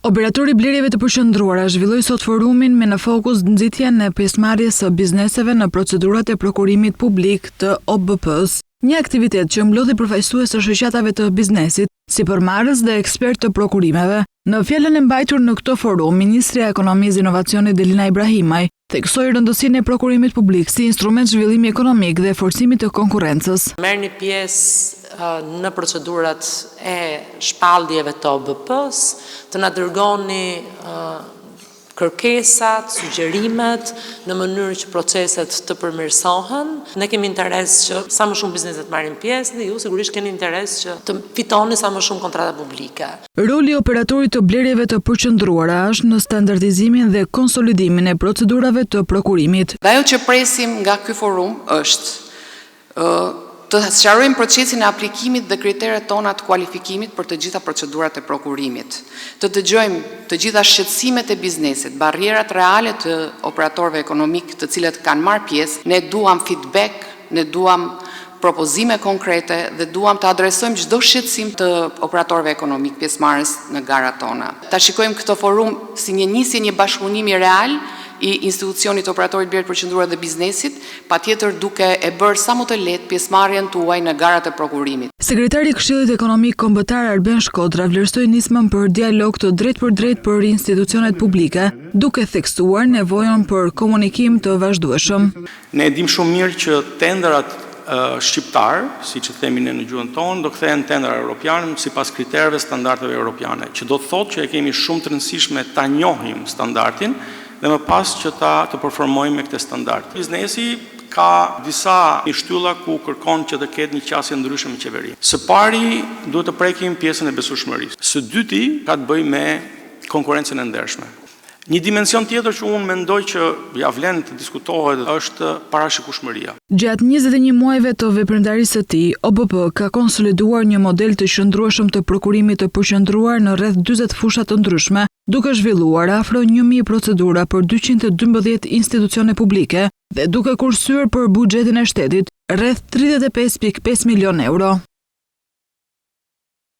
Operatori i blerjeve të përqendruara zhvilloi sot forumin me në fokus nxitjen e pjesëmarrjes së bizneseve në procedurat e prokurimit publik të OBP-s, një aktivitet që mblodhi përfaqësues të shoqatave të biznesit, si përmarrës dhe ekspert të prokurimeve. Në fjalën e mbajtur në këtë forum, Ministrja e Ekonomisë dhe Inovacionit Delina Ibrahimaj theksoi rëndësinë e prokurimit publik si instrument zhvillimi ekonomik dhe forcimit të konkurrencës. Merrni pjesë në procedurat e shpalljeve të OBP-s, të na dërgoni kërkesat, sugjerimet në mënyrë që proceset të përmirësohen. Ne kemi interes që sa më shumë bizneset marrin pjesë dhe ju sigurisht keni interes që të fitoni sa më shumë kontrata publike. Roli i operatorit të blerjeve të përqendruara është në standardizimin dhe konsolidimin e procedurave të prokurimit. Dhe ajo që presim nga ky forum është të sqarojmë procesin e aplikimit dhe kriteret tona të kualifikimit për të gjitha procedurat e prokurimit. Të dëgjojmë të gjitha shqetësimet e biznesit, barrierat reale të operatorëve ekonomik të cilët kanë marrë pjesë. Ne duam feedback, ne duam propozime konkrete dhe duam të adresojmë çdo shqetësim të operatorëve ekonomik pjesëmarrës në garat tona. Ta shikojmë këtë forum si një nisje, një bashkëpunimi real i institucionit operatorit blerë përqendruar dhe biznesit, patjetër duke e bërë sa më të lehtë pjesëmarrjen tuaj në garat e prokurimit. Sekretari i Këshillit Ekonomik Kombëtar Arben Shkodra vlerësoi nismën për dialog të drejt për institucionet publike, duke theksuar nevojën për komunikim të vazhdueshëm. Ne dim shumë mirë që tenderat shqiptar, siç e themi ne në gjuhën tonë, do kthehen tendera europiane sipas kritereve standardeve europiane, që do të thotë që e kemi shumë të rëndësishme ta njohim standardin dhe më pas që të performojmë me këtë standard. Biznesi ka disa shtylla ku kërkon që të ketë një qasje ndryshme me qeverinë. Së pari duhet të prekim pjesën e besueshmërisë. Së dyti ka të bëjë me konkurrencën e ndershme. Një dimension tjetër që unë mendoj që ja vlen të diskutohet është parashikueshmëria. Gjatë 21 muajve të veprimtarisë së tij, OBP ka konsoliduar një model të qëndrueshëm të prokurimit të përqendruar në rreth 40 fusha të ndryshme, duke zhvilluar afro 1000 procedura për 212 institucione publike dhe duke kursyer për buxhetin e shtetit rreth 35.5 milion euro.